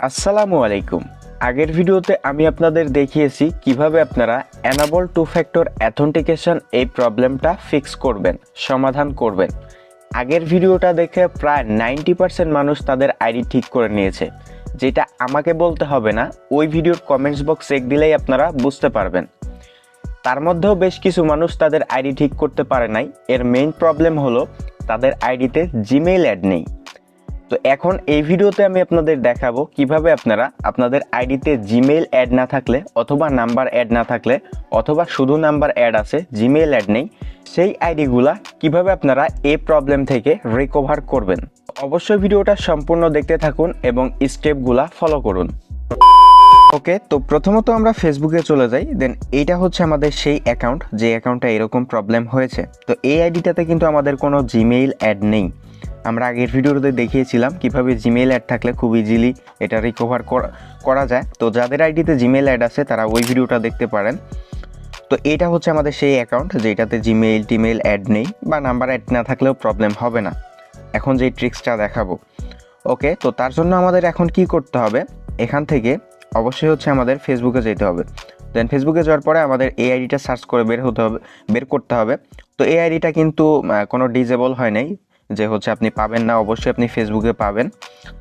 আসসালামু আলাইকুম। আগের ভিডিওতে আমি আপনাদের দেখিয়েছি কিভাবে আপনারা এনাবল টু ফ্যাক্টর অ্যাথেন্টিকেশন এই প্রবলেমটা ফিক্স করবেন, সমাধান করবেন। আগের ভিডিওটা দেখে প্রায় 90% মানুষ তাদের আইডি ঠিক করে নিয়েছে, যেটা আমাকে বলতে হবে না, ওই ভিডিওর কমেন্টস বক্স চেক দিলেই আপনারা বুঝতে পারবেন। তার মধ্যেও বেশ কিছু মানুষ তাদের আইডি ঠিক করতে পারে নাই। এর মেইন প্রবলেম হলো তাদের আইডিতে জিমেইল অ্যাড নেই। তো এখন এই ভিডিওতে আমি আপনাদের দেখাবো কিভাবে আপনারা আপনাদের আইডিতে জিমেইল অ্যাড না থাকলে অথবা নাম্বার অ্যাড না থাকলে অথবা শুধু নাম্বার অ্যাড আছে জিমেইল অ্যাড নেই, সেই আইডিগুলা কিভাবে আপনারা এই প্রবলেম থেকে রিকভার করবেন। অবশ্যই ভিডিওটা সম্পূর্ণ দেখতে থাকুন এবং স্টেপগুলা ফলো করুন। ওকে, তো প্রথমত আমরা ফেসবুকে চলে যাই। দেন এইটা হচ্ছে আমাদের সেই অ্যাকাউন্ট যে অ্যাকাউন্টটা এরকম প্রবলেম হয়েছে। তো এই আইডিটাতে কিন্তু আমাদের কোনো জিমেইল অ্যাড নেই। আমরা আগের ভিডিওতে দেখিয়েছিলাম কিভাবে জিমেইল অ্যাড থাকলে খুব ইজিলি এটা রিকভার করা যায়। তো যাদের আইডিতে জিমেইল অ্যাড আছে তারা ওই ভিডিওটা দেখতে পারেন। তো এটা হচ্ছে আমাদের সেই অ্যাকাউন্ট যেটাতে জিমেইল টিমেইল অ্যাড নেই বা নাম্বার অ্যাড না থাকলেও প্রবলেম হবে না। এখন যে ট্রিক্সটা দেখাবো, ওকে, তো তার জন্য আমাদের এখন কি করতে হবে, এখান থেকে অবশ্যই হচ্ছে আমাদের ফেসবুকে যেতে হবে। দেন ফেসবুকে যাওয়ার পরে আমাদের এই আইডিটা সার্চ করে বের করতে হবে। তো এই আইডিটা কিন্তু কোনো ডিজেবল হয় নাই যে হচ্ছে আপনি পাবেন না, অবশ্যই আপনি ফেসবুকে পাবেন।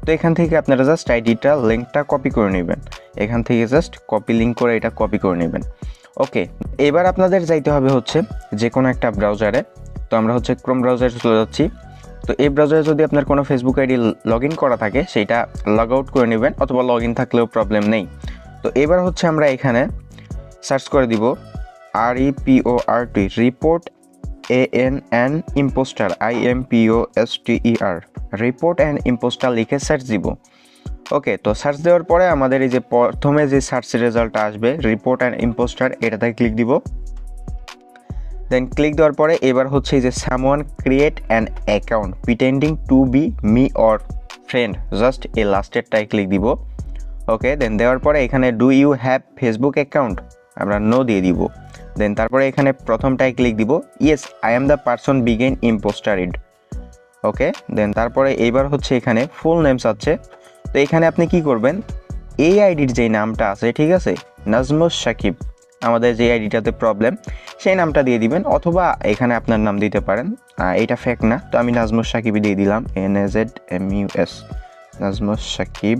তো এখান থেকে আপনারা জাস্ট আইডিটা লিঙ্কটা কপি করে নেবেন, এখান থেকে জাস্ট কপি লিঙ্ক করে এটা কপি করে নেবেন। ওকে, এবার আপনাদের যাইতে হবে হচ্ছে যে কোনো একটা ব্রাউজারে। তো আমরা হচ্ছে ক্রোম ব্রাউজারে চলে যাচ্ছি। তো এই ব্রাউজারে যদি আপনার কোনো ফেসবুক আইডি লগ ইন করা থাকে সেইটা লগ আউট করে নেবেন, অথবা লগ ইন থাকলেও প্রবলেম নেই। তো এবার হচ্ছে আমরা এখানে সার্চ করে দিব REPORT report AN impostor IMPOSTER report and impostor লিখে সার্চ দিব। ওকে, তো সার্চ দেওয়ার পরে আমাদের এই যে প্রথমে যে সার্চ রেজাল্টটা আসবে রিপোর্ট অ্যান্ড ইম্পোস্টার, এটাতে ক্লিক দিব। দেন ক্লিক দেওয়ার পরে এবার হচ্ছে এই যে someone create an account pretending to be me or friend, just এই লাস্টেরটায় ক্লিক দিব। ওকে, দেন দেওয়ার পরে এখানে do you have Facebook account, আমরা নো দিয়ে দিব। দেন তারপরে এখানে প্রথমটায় ক্লিক দিব, yes I am the person বিগেন ইম্পোস্টারিড। ওকে, দেন তারপরে এইবার হচ্ছে এখানে ফুল নেমস আছে। তো এখানে আপনি কি করবেন, এই আইডির যেই নামটা আছে, ঠিক আছে, নাজমুস সাকিব, আমাদের যে আইডিটাতে প্রবলেম সেই নামটা দিয়ে দিবেন, অথবা এখানে আপনার নাম দিতে পারেন। এটা ফেক না, তো আমি নাজমুস সাকিবই দিয়ে দিলাম, NAZMUS নাজমুস সাকিব।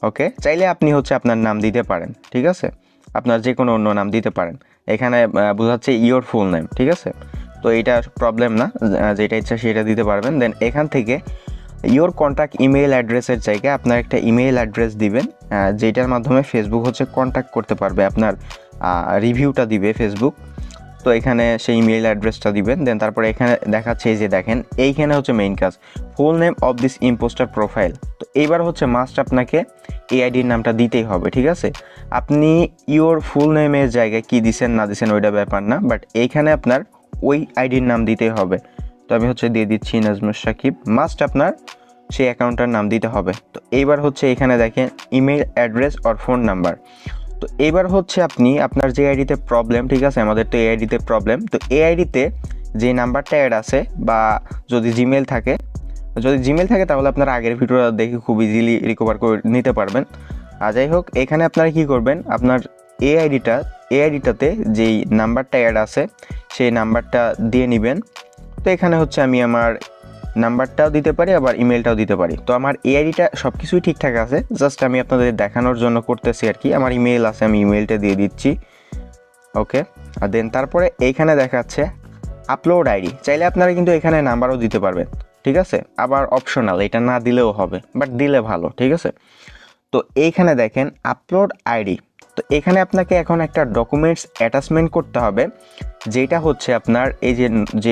ওকে, চাইলে আপনি হচ্ছে আপনার নাম দিতে পারেন, ঠিক আছে, আপনার যে কোনো অন্য নাম দিতে পারেন। এখানে বোঝাচ্ছে ইয়োর ফুল নেম, ঠিক আছে। তো এইটা প্রবলেম না, যেটা ইচ্ছা সেটা দিতে পারবেন। দেন এখান থেকে ইয়োর কন্ট্যাক্ট ইমেইল অ্যাড্রেসের জায়গায় আপনার একটা ইমেইল অ্যাড্রেস দিবেন, যেটার মাধ্যমে ফেসবুক হচ্ছে কন্ট্যাক্ট করতে পারবে, আপনার রিভিউটা দিবে ফেসবুক। তো এখানে সেই ইমেইল অ্যাড্রেসটা দিবেন। দেন তারপরে এখানে দেখাচ্ছে এই যে দেখেন, এইখানে হচ্ছে মেইন কাজ, full name of this impostor profile. তো এইবার হচ্ছে মাস্ট আপনাকে এই আইডির নামটা দিতেই হবে, ঠিক আছে। আপনি ইওর ফুল নেমের জায়গায় কি দিছেন না দিছেন ওইটা ব্যাপার না, বাট এইখানে আপনার ওই আইডির নাম দিতেই হবে। তো আমি হচ্ছে দিয়ে দিচ্ছি নাজমুস সাকিব, মাস্ট আপনার সেই অ্যাকাউন্টটার নাম দিতে হবে। তো এইবার হচ্ছে এখানে দেখেন email address or phone number. তো এইবার হচ্ছে আপনি আপনার যে আইডিতে প্রবলেম, ঠিক আছে, আমাদের তো এই আইডিতে প্রবলেম, তো এই আইডিতে যে নাম্বারটা অ্যাড আছে বা যদি জিমেল থাকে, তাহলে আপনারা আগের ভিডিওটা দেখে খুব ইজিলি রিকভার করে নিতে পারবেন। আর যাই হোক, এখানে আপনারা কি করবেন, আপনার এই আইডিটাতে যেই নাম্বারটা অ্যাড আছে সেই নাম্বারটা দিয়ে নেবেন। তো এখানে হচ্ছে আমি আমার নাম্বারটাও দিতে পারি, আবার ইমেলটাও দিতে পারি। তো আমার এই আইডিটা সব কিছুই ঠিকঠাক আছে, জাস্ট আমি আপনাদের দেখানোর জন্য করতেছি আর কি। আমার ইমেল আছে, আমি ইমেলটা দিয়ে দিচ্ছি। ওকে, আর দেন তারপরে এইখানে দেখাচ্ছে আপলোড আইডি, চাইলে আপনারা কিন্তু এখানে নাম্বারও দিতে পারবেন, ঠিক আছে, আবার অপশনাল, এটা না দিলেও হবে, বাট দিলে ভালো, ঠিক আছে। তো এইখানে দেখেন আপলোড আইডি। তো এখানে আপনাকে এখন একটা ডকুমেন্টস অ্যাটাচমেন্ট করতে হবে, যেটা হচ্ছে আপনার এই যে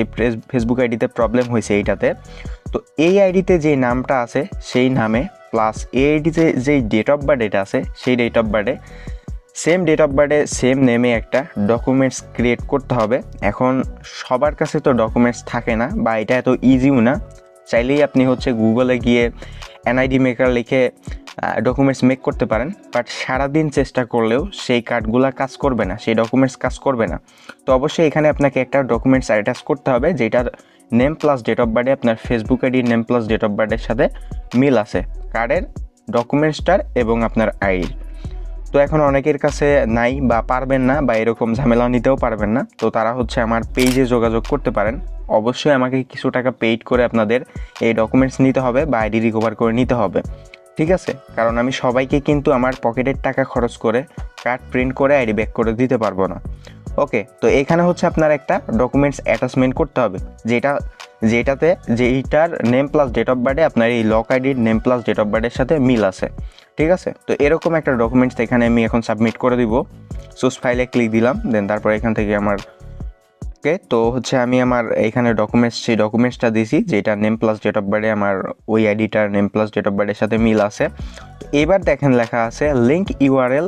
ফেসবুক আইডিতে প্রবলেম হয়েছে এইটাতে। তো এই আইডিতে যে নামটা আছে সেই নামে প্লাস এই আইডিতে যেই ডেট অফ বার্থ এটা আছে সেই ডেট অফ বার্থে সেম ডেট অফ বার্থে সেম নেমে একটা ডকুমেন্টস ক্রিয়েট করতে হবে। এখন সবার কাছে তো ডকুমেন্টস থাকে না, বা এটা এত ইজিও না। চাইলেই আপনি হচ্ছে গুগলে গিয়ে NID মেকার লিখে ডকুমেন্টস মেক করতে পারেন, বাট সারাদিন চেষ্টা করলেও সেই কার্ডগুলো কাজ করবে না, সেই ডকুমেন্টস কাজ করবে না। তো অবশ্যই এখানে আপনাকে একটা ডকুমেন্টস অ্যাটাচ করতে হবে যেটার নেম প্লাস ডেট অফ বার্থে আপনার ফেসবুক আইডির নেম প্লাস ডেট অফ বার্থের সাথে মিল আছে, কার্ডের ডকুমেন্টসটার এবং আপনার আইডি। তো এখন অনেকের কাছে নাই বা পারবেন না বা এরকম ঝামেলা নিতেও পারবেন না, তো তারা হচ্ছে আমার পেজে যোগাযোগ করতে পারেন। অবশ্যই আমাকে কিছু টাকা পেইড করে আপনাদের এই ডকুমেন্টস নিতে হবে বা আইডি রিকভার করে নিতে হবে, ঠিক আছে? কারণ আমি সবাইকে কিন্তু আমার পকেটের টাকা খরচ করে কার্ড প্রিন্ট করে আইডি ব্যাক করে দিতে পারবো না। ওকে, তো এখানে হচ্ছে আপনার একটা ডকুমেন্টস অ্যাটাচমেন্ট করতে হবে, যেইটার নেম প্লাস ডেট অফ বার্থে আপনার এই লক আইডির নেম প্লাস ডেট অফ বার্থের সাথে মিল আছে, ঠিক আছে? তো এরকম একটা ডকুমেন্টস এখানে আমি এখন সাবমিট করে দিব। সোর্স ফাইলে ক্লিক দিলাম, দেন তারপর এখান থেকে আমার তো হচ্ছে আমি আমার এখানে সেই ডকুমেন্টসটা দিয়েছি যেটা নেম প্লাস ডেট অফ বার্থে আমার ওই আইডিটার নেম প্লাস ডেট অফ বার্থের সাথে মিল আছে। তো এবার দেখেন লেখা আছে link URL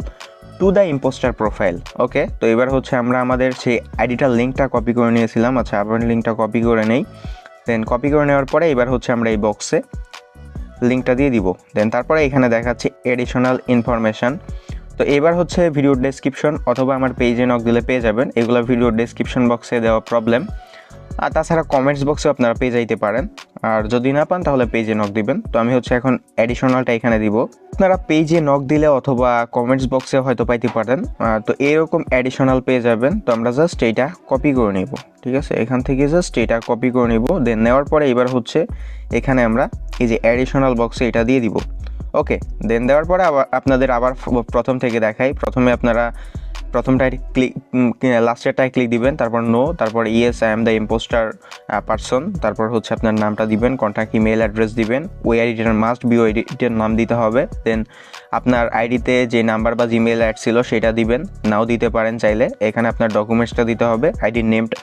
to the impostor profile. Okay, তো এবার হচ্ছে আমরা আমাদের সেই আইডিটার লিঙ্কটা কপি করে নিয়েছিলাম। আচ্ছা, আবার লিঙ্কটা কপি করে নেই। দেন কপি করে নেওয়ার পরে এবার হচ্ছে আমরা এই বক্সে লিঙ্কটা দিয়ে দিব। দেন তারপরে এখানে দেখাচ্ছি এডিশনাল ইনফরমেশান। তো এবার হচ্ছে ভিডিওর ডেসক্রিপশন অথবা আমার পেজে নক দিলে পেয়ে যাবেন। এগুলো ভিডিওর ডেসক্রিপশন বক্সে দেওয়া প্রবলেম, আর তাছাড়া কমেন্টস বক্সেও আপনারা পেয়ে যাইতে পারেন, আর যদি না পান তাহলে পেজে নক দিবেন। তো আমি হচ্ছে এখন অ্যাডিশনালটা এখানে দিব। আপনারা পেজে নক দিলে অথবা কমেন্টস বক্সে হয়তো পাইতে পারেন। তো এরকম অ্যাডিশনাল পেয়ে যাবেন। তো আমরা জাস্ট এইটা কপি করে নিব, ঠিক আছে? এখান থেকে জাস্ট এটা কপি করে নিব। দেন নেওয়ার পরে এবার হচ্ছে এখানে আমরা এই যে অ্যাডিশনাল বক্সে এটা দিয়ে দিব। ওকে, দেন দেওয়ার পরে আপনাদের আবার প্রথম থেকে দেখাই। প্রথমে আপনারা প্রথমটায় লাস্টেরটায় ক্লিক দিবেন, তারপর নো, তারপর yes I am the impostor person, তারপর হচ্ছে আপনার নামটা দিবেন, কন্ট্যাক্ট ইমেল অ্যাড্রেস দিবেন, ওই আইডিটার মাস্ট বি ওই আইডিটার নাম দিতে হবে। দেন আপনার আইডিতে যে নাম্বার বা জিমেল অ্যাড ছিল সেটা দিবেন, নাও দিতে পারেন চাইলে। এখানে আপনার ডকুমেন্টসটা দিতে হবে, আইডির নেমটা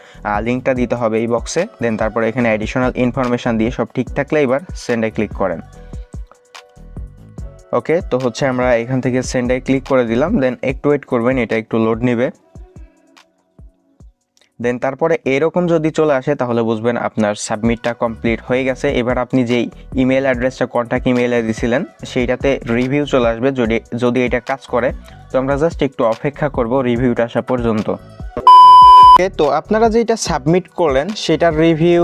লিঙ্কটা দিতে হবে এই বক্সে। দেন তারপরে এখানে অ্যাডিশনাল ইনফরমেশান দিয়ে সব ঠিক থাকলে এবার সেন্ডে ক্লিক করেন। ওকে, তো হচ্ছে আমরা এখান থেকে সেন্ডে ক্লিক করে দিলাম। দেন একটু ওয়েট করবেন, এটা একটু লোড নেবে। দেন তারপরে এরকম যদি চলে আসে তাহলে বুঝবেন আপনার সাবমিটটা কমপ্লিট হয়ে গেছে। এবার আপনি যেই ইমেল অ্যাড্রেসটা কন্ট্যাক্ট ইমেলে দিয়েছিলেন সেইটাতে রিভিউ চলে আসবে যদি এটা কাজ করে। তো আমরা জাস্ট একটু অপেক্ষা করব রিভিউটা আসা পর্যন্ত। তো আপনারা যেটা সাবমিট করলেন সেটার রিভিউ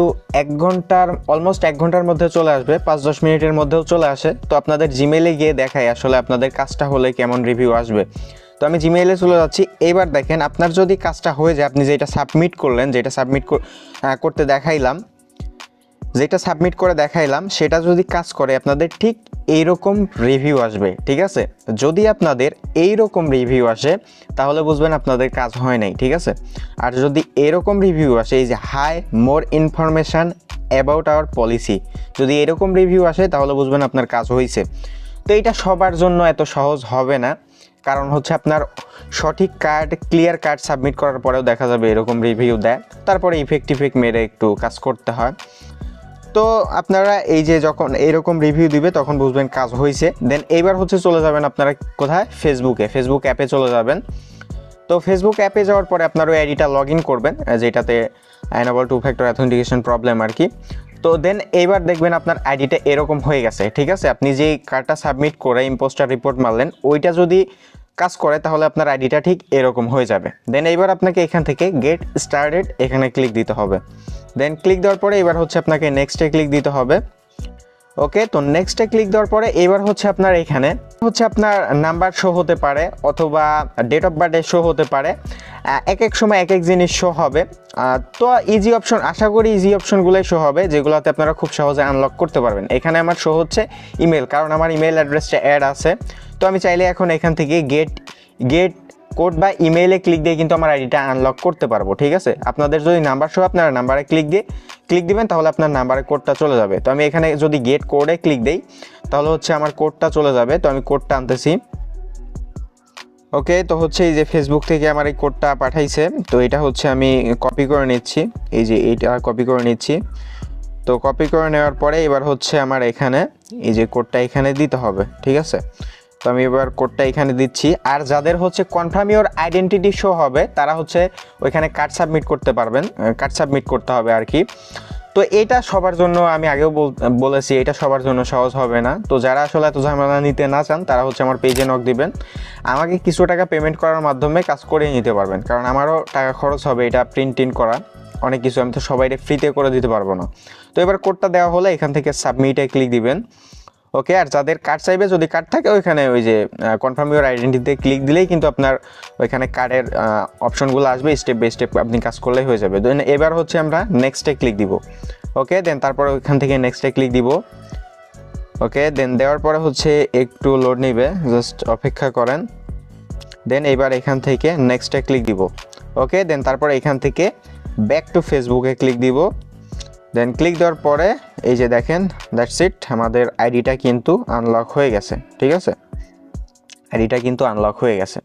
অলমোস্ট 1 ঘন্টার মধ্যে চলে আসবে, 5-10 মিনিটের মধ্যেও চলে আসে। তো আপনাদের জিমেইলে গিয়ে দেখাই আসলে আপনাদের কাজটা হলে কেমন রিভিউ আসবে। তো আমি জিমেইলে চলে যাচ্ছি। এবার দেখেন আপনার যদি কাজটা হয়ে যায়, আপনি যেটা সাবমিট করলেন, যেটা সাবমিট করতে দেখাইলাম, যেটা সাবমিট করে দেখাইলাম সেটা যদি কাজ করে আপনাদের ঠিক এইরকম রিভিউ আসবে, ঠিক আছে? যদি আপনাদের এইরকম রিভিউ আসে তাহলে বুঝবেন আপনাদের কাজ হয় নাই, ঠিক আছে? আর যদি এরকম রিভিউ আসে, এই যে high more information about our policy, যদি এরকম রিভিউ আসে তাহলে বুঝবেন আপনার কাজ হয়েছে। তো এইটা সবার জন্য এত সহজ হবে না, কারণ হচ্ছে আপনার সঠিক ক্লিয়ার কার্ড সাবমিট করার পরেও দেখা যাবে এরকম রিভিউ দেয়, তারপরে ইফেক্ট মেরে একটু কাজ করতে হয়। তো আপনারা এই যে যখন এরকম রিভিউ দিবে তখন বুঝবেন কাজ হয়েছে। দেন এইবার হচ্ছে চলে যাবেন আপনারা কোথায়, ফেসবুক অ্যাপে চলে যাবেন। তো ফেসবুক অ্যাপে যাওয়ার পরে আপনার ওই আইডিটা লগ ইন করবেন যেটাতে এনাবল 2 ফ্যাক্টর অথেন্টিকেশন প্রবলেম আর কি। তো দেন এইবার দেখবেন আপনার আইডিটা এরকম হয়ে গেছে, ঠিক আছে? আপনি যেই কার্ডটা সাবমিট করে ইম্পোস্টার রিপোর্ট মারলেন ওইটা যদি কাজ করে তাহলে আপনার আইডিটা ঠিক এরকম হয়ে যাবে। দেন এইবার আপনাকে এখান থেকে গেট স্টার্টেড এখানে ক্লিক দিতে হবে। দেন ক্লিক দেওয়ার পরে এবার হচ্ছে আপনাকে নেক্সটে ক্লিক দিতে হবে। ওকে, তো নেক্সটে ক্লিক দেওয়ার পরে এবার হচ্ছে আপনার এখানে হচ্ছে আপনার নাম্বার শো হতে পারে অথবা ডেট অফ বার্থ শো হতে পারে, এক এক সময় এক এক জিনিস শো হবে। তো ইজি অপশন, আশা করি ইজি অপশনগুলোই শো হবে যেগুলোতে আপনারা খুব সহজে আনলক করতে পারবেন। এখানে আমার শো হচ্ছে ইমেল, কারণ আমার ইমেল অ্যাড্রেসটা অ্যাড আছে। তো আমি চাইলে এখন এখান থেকে গেট কোড বা ইমেইলে ক্লিক দিয়ে কিন্তু আমার আইডিটা আনলক করতে পারবো, ঠিক আছে? আপনাদের যদি নাম্বার শো, আপনারা নাম্বারে ক্লিক দিবেন তাহলে আপনার নাম্বারে কোডটা চলে যাবে। তো আমি এখানে যদি গেট কোডে ক্লিক দেই তাহলে হচ্ছে আমার কোডটা চলে যাবে। তো আমি কোডটা আনতেছি। ওকে, তো হচ্ছে এই যে ফেসবুক থেকে আমার এই কোডটা পাঠাইছে, তো এটা হচ্ছে আমি কপি করে নিচ্ছি, এই যে এইটা কপি করে নিচ্ছি। তো কপি করে নেওয়ার পরে এবার হচ্ছে আমার এখানে এই যে কোডটা এখানে দিতে হবে, ঠিক আছে? তো আমি এবার কোডটা এখানে দিচ্ছি। আর যাদের হচ্ছে কনফার্ম ইওর আইডেন্টিটি শো হবে তারা হচ্ছে ওইখানে কার্ড সাবমিট করতে পারবেন, কার্ড সাবমিট করতে হবে আর কি। তো এটা সবার জন্য, আমি আগেও বলেছি এটা সবার জন্য সহজ হবে না। তো যারা আসলে এত ঝামেলা নিতে না চান তারা হচ্ছে আমার পেজে নক দিবেন, আমাকে কিছু টাকা পেমেন্ট করার মাধ্যমে কাজ করে নিতে পারবেন, কারণ আমারও টাকা খরচ হবে এটা প্রিন্ট করা, অনেক কিছু আমি তো সবাইকে ফ্রিতে করে দিতে পারবো না। তো এবার কোডটা দেওয়া হলে এখান থেকে সাবমিটে ক্লিক দিবেন। ওকে, আর যাদের কার্ড চাইবে, যদি কার্ড থাকে ওইখানে ওই যে কনফার্ম ইউর আইডেন্টিটিতে ক্লিক দিলেই কিন্তু আপনার ওইখানে কার্ডের অপশনগুলো আসবে, স্টেপ বাই স্টেপ আপনি কাজ করলেই হয়ে যাবে। দেন এবার হচ্ছে আমরা নেক্সটে ক্লিক দিব। ওকে, দেন তারপর ওইখান থেকে নেক্সটে ক্লিক দিব। ওকে, দেন দেওয়ার পরে হচ্ছে একটু লোড নেবে, জাস্ট অপেক্ষা করেন। দেন এবার এখান থেকে নেক্সটে ক্লিক দিব। ওকে, দেন তারপর এখান থেকে ব্যাক টু ফেসবুকে ক্লিক দিব। দেন ক্লিক দেওয়ার পরে এই যে দেখেন, দ্যাটস ইট, আমাদের আইডিটা কিন্তু আনলক হয়ে গেছে। ঠিক আছে, আইডিটা কিন্তু আনলক হয়ে গেছে।